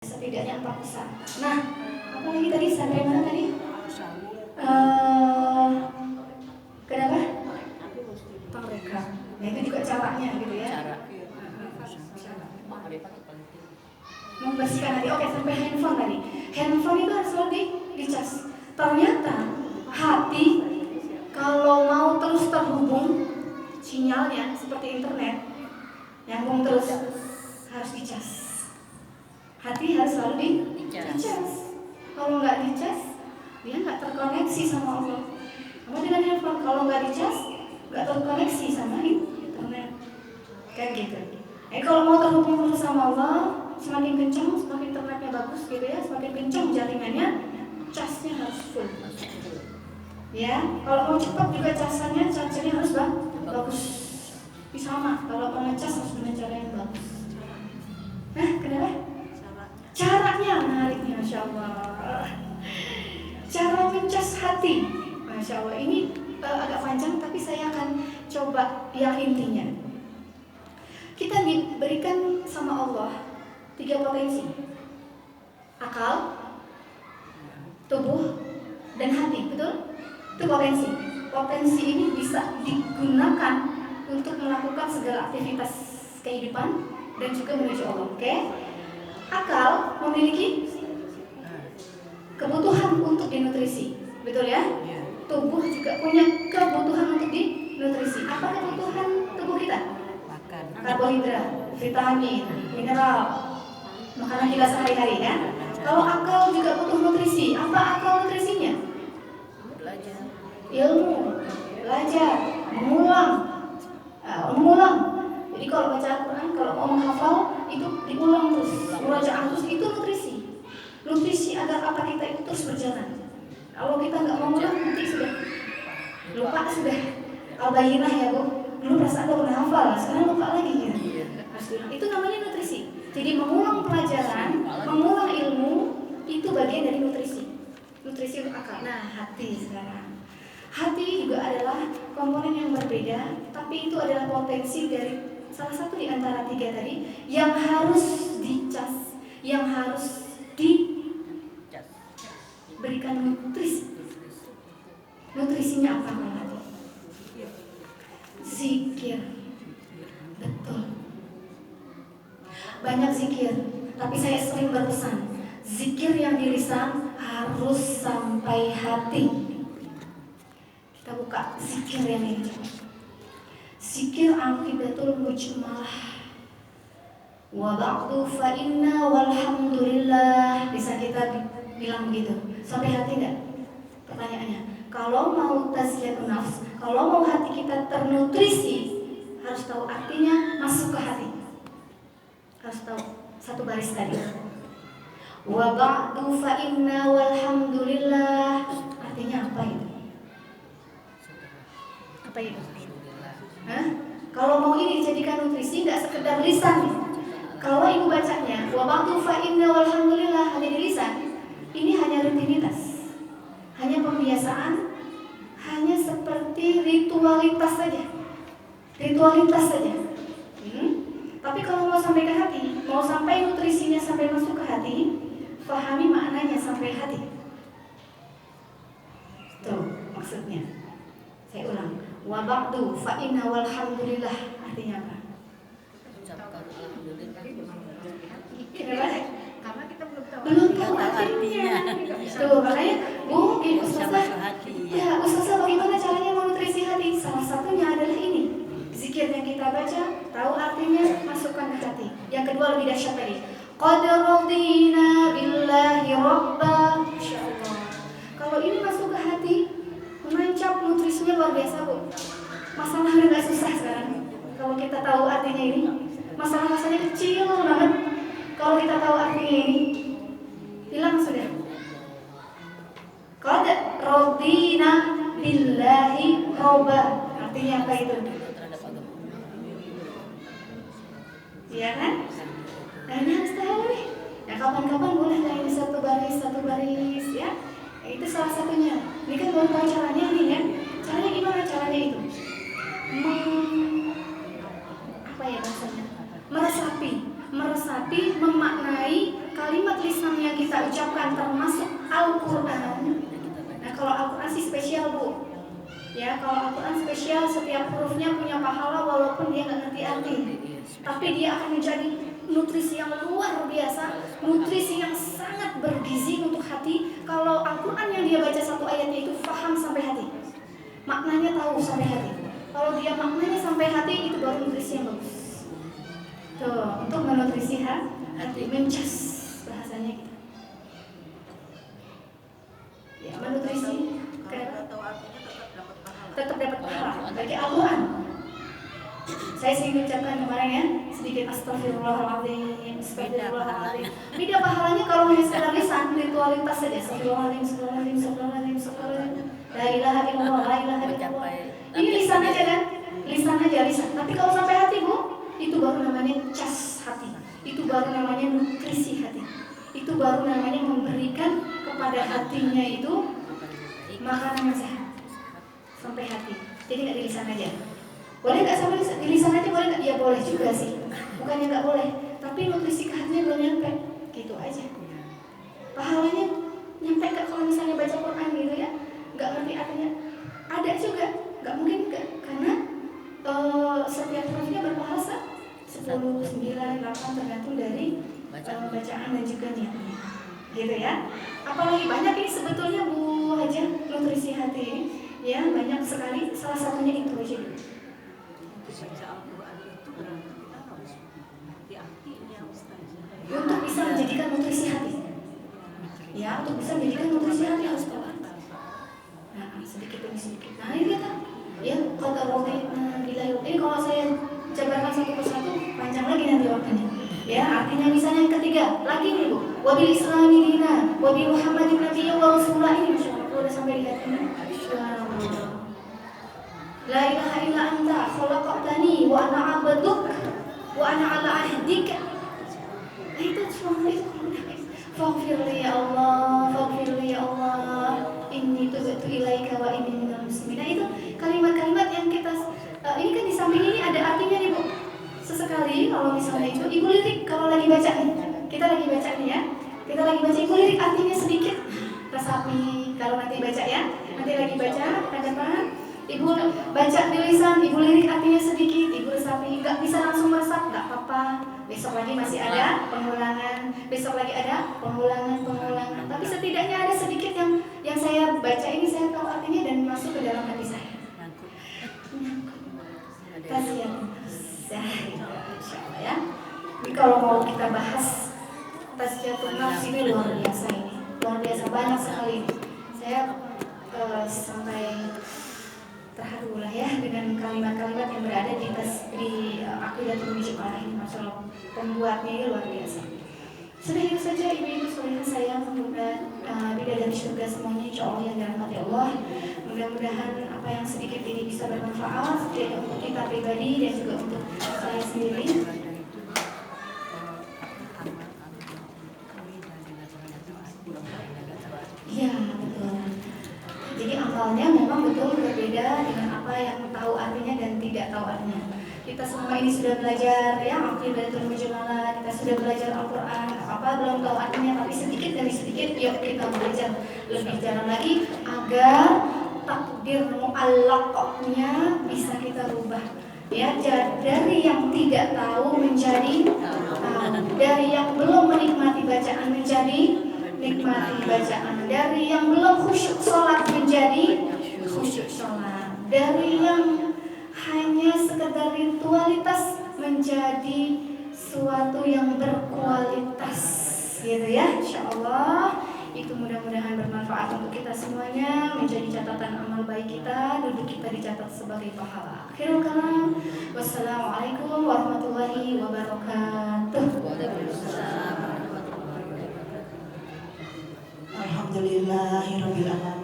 setidaknya 4 besar. Nah, apa lagi tadi? Sampai mana tadi? Kenapa? Tarekah. Nah, itu juga caranya gitu ya. Membersihkan hati. Oke, sampai handphone tadi. Handphone itu harus selalu dicas. Ternyata hati kalau mau terus terhubung sinyalnya seperti internet, nyambung terus, harus dicas. Hati harus selalu dicas. Kalau nggak dicas, dia nggak terkoneksi sama Allah. Sama dengan handphone, kalau nggak dicas, nggak terkoneksi sama internet. Kayak gitu. Kalau mau terhubung terus sama Allah, semakin kencang, semakin internetnya bagus gitu ya, semakin kencang jaringannya, casnya harus full. Ya, kalau mau cepat juga chargernya harus bagus. Sama, kalau mau ngecas harus dengan cara yang bagus. Nah, kenapa? Caranya menariknya, Masya Allah. Cara mencas hati, Masya Allah. Ini agak panjang, tapi saya akan coba yang intinya. Kita diberikan sama Allah 3 potensi: akal, tubuh, dan hati. Betul? Itu potensi. Potensi ini bisa digunakan untuk melakukan segala aktivitas kehidupan dan juga menuju Allah. Oke? Akal memiliki kebutuhan untuk dinutrisi. Betul ya? Tubuh juga punya kebutuhan untuk dinutrisi. Apa kebutuhan tubuh kita? Karbohidrat, vitamin, mineral, makanan kita sehari-hari ya. Kalau akal juga butuh nutrisi. Apa akal nutrisinya? Ilmu, belajar, mengulang. Jadi kalau baca Al-Quran, kalau mau menghafal itu diulang terus, murajaah terus, itu nutrisi. Nutrisi agar apa kita itu terus berjalan. Kalau kita nggak mau mengulang, nanti sudah lupa sudah. Al-Bayyinah ya Bu. Dulu perasaan udah hafal, sekarang lupa lagi ya. Itu namanya nutrisi. Jadi mengulang pelajaran, mengulang ilmu, itu bagian dari nutrisi. Nutrisi untuk akal. Nah, hati sekarang. Hati juga adalah komponen yang berbeda, tapi itu adalah potensi dari salah satu di antara 3 tadi yang harus dicas, yang harus diberikan nutrisi. Nutrisinya apa hati? Zikir. Betul. Banyak zikir, tapi saya sering berpesan, zikir yang di lisan harus sampai hati. Kita buka zikir yang ini. Zikir aqidatul mujmalah. Wa ba'du fa inna walhamdulillah. Bisa kita bilang begitu. Sampai hati enggak? Pertanyaannya. Kalau mau tazkiyatun nafs, kalau mau hati kita ternutrisi, harus tahu artinya, masuk ke hati. Harus tahu satu baris tadi. Wa ba'du fa inna walhamdulillah. Artinya apa itu? Apa itu? Kalau mau ini dijadikan nutrisi, nggak sekedar lisan. Kalau ibu bacanya wa ba'du fa inna walhamdulillah hanya di lisan, ini hanya rutinitas, hanya pembiasaan, hanya seperti ritualitas saja. Tapi kalau mau sampai ke hati, mau sampai nutrisinya sampai masuk ke hati, pahami maknanya sampai hati. Tuh maksudnya. Saya ulang. Wa ba'du fa inna walhamdulillah artinya apa? Kenapa? Karena kita belum tahu artinya. Tuh makanya Ustazah. Ya Ustazah, bagaimana caranya menutrisi hati? Salah satunya adalah ini. Zikir yang kita baca, tahu artinya, masukkan ke hati. Yang kedua lebih dahsyat tadi. Qad radina billahi rabba. Masyaallah. Kalau ini masuk ke hati, menancap nutrisinya luar biasa Bu. Masalahnya nggak susah sekarang. Kalau kita tahu artinya ini, masalah-masalahnya kecil banget. Kalau kita tahu artinya ini, hilang sudah. Qad radina billahi rabba. Artinya apa itu? Iya kan? Nah ini harus tahu nih. Nah kapan-kapan boleh lah ini satu baris ya. Itu salah satunya. Ini kan baru tahu caranya nih ya. Caranya gimana caranya itu? Apa ya bahasanya? Meresapi, memaknai kalimat lisan yang kita ucapkan termasuk Al-Quran. Nah kalau Al-Quran sih spesial Bu. Ya kalau Al-Quran spesial, setiap hurufnya punya pahala walaupun dia nggak ngerti arti. Tapi dia akan menjadi nutrisi yang luar biasa, nutrisi yang sangat bergizi untuk hati. Kalau Al-Quran yang dia baca satu ayatnya itu paham sampai hati, maknanya tahu sampai hati. Kalau dia maknanya sampai hati, itu baru nutrisi yang bagus. Tuh, untuk menutrisi hati, mencas bahasanya gitu. Ya, menutrisi tetap dapat pahala bagi Al-Quran. Saya sering ucapkan kemarin ya, sedikit astagfirullahaladzim, astagfirullahaladzim. Beda pahalanya kalau hanya sekedar lisan, ritualitas saja. Astagfirullahaladzim, astagfirullahaladzim, astagfirullahaladzim, astagfirullahaladzim. La ilaha illallah, la ilaha illallah. Ini lisan aja kan? Lisan aja, lisan. Tapi kalau sampai hati Bu, itu baru namanya cas hati. Itu baru namanya nutrisi hati. Itu baru namanya memberikan kepada hatinya itu makanan yang sehat sampai hati. Jadi nggak di lisan aja. Boleh nggak sampai di lisan aja, boleh nggak? Ya boleh juga sih. Bukannya nggak boleh, tapi nutrisi ke hatinya belum nyampe. Gitu aja. Pahalanya nyampe nggak kalau misalnya baca Quran gitu ya? Nggak ngerti artinya. Ada juga, nggak mungkin nggak, karena setiap hurufnya berpahala 10, 9, 8 tergantung dari bacaan dan juga niatnya. Gitu ya. Apalagi banyak ini sebetulnya Bu Haja nutrisi hati ini. Ya banyak sekali, salah satunya itu aja. Baca Al-Quran itu berarti kita harus mengerti artinya Ustazah. Untuk bisa menjadikan nutrisi hati. Ya, untuk bisa menjadikan nutrisi hati harus tahu. Nah, sedikit demi sedikit. Nah, ini kita ya kata Robi ini kalau saya jabarkan satu persatu panjang lagi nanti waktunya. Ya, artinya misalnya yang ketiga, lagi nih Bu. Wabil Islami dina, wabil Muhammadin nabiyya wa rasulullah, ini masyaallah udah sampai di hatinya. La ilaha illa anta khalaqtani wa ana 'abduk wa ana 'ala ahdika. Itu semua itu faghfirli ya Allah, faghfirli ya Allah, inni tubtu ilaika wa inni minal muslimin. Itu kalimat-kalimat yang kita ini kan di samping ini ada artinya nih Bu. Sesekali kalau misalnya itu Ibu lirik kalau lagi baca nih. Kita lagi baca nih ya. Kita lagi baca Ibu lirik artinya sedikit. Resapi kalau nanti baca ya. Nanti lagi baca depan. Ibu baca di lisan, Ibu lirik artinya sedikit, Ibu resapi, nggak bisa langsung meresap, nggak apa-apa. Besok lagi masih ada pengulangan, besok lagi ada pengulangan. Tapi setidaknya ada sedikit yang saya baca ini saya tahu artinya dan masuk ke dalam hati saya. Kasihan, insyaallah ya. Jadi kalau mau kita bahas tasjiyatun nafs ini luar biasa ini, luar biasa banyak sekali. Saya sampai terharu lah ya dengan kalimat-kalimat yang berada di Aqidatul Mujmalah ini. Masya Allah, pembuatnya ini luar biasa. Sudah itu saja ibu-ibu saudara saya, semoga bidadari surga semuanya insya Allah yang dirahmati Allah. Mudah-mudahan apa yang sedikit ini bisa bermanfaat untuk kita pribadi dan juga untuk saya sendiri. Iya betul. Jadi amalnya memang betul berbeda dengan apa yang tahu artinya dan tidak tahu artinya. Kita semua ini sudah belajar ya Aqidatul Mujmalah, kita sudah belajar Al-Quran, apa belum tahu artinya, tapi sedikit demi sedikit yuk kita belajar lebih dalam lagi agar takdir mu'allaqahnya bisa kita rubah. Ya, dari yang tidak tahu menjadi tahu, dari yang belum menikmati bacaan menjadi nikmati bacaan, dari yang belum khusyuk sholat menjadi khusyuk sholat, dari yang hanya sekedar ritualitas menjadi suatu yang berkualitas, gitu ya. Insyaallah itu mudah-mudahan bermanfaat untuk kita semuanya, menjadi catatan amal baik kita, duduk kita dicatat sebagai pahala. Akhirul kalam, wassalamualaikum warahmatullahi wabarakatuh. Alhamdulillahirabbil alamin.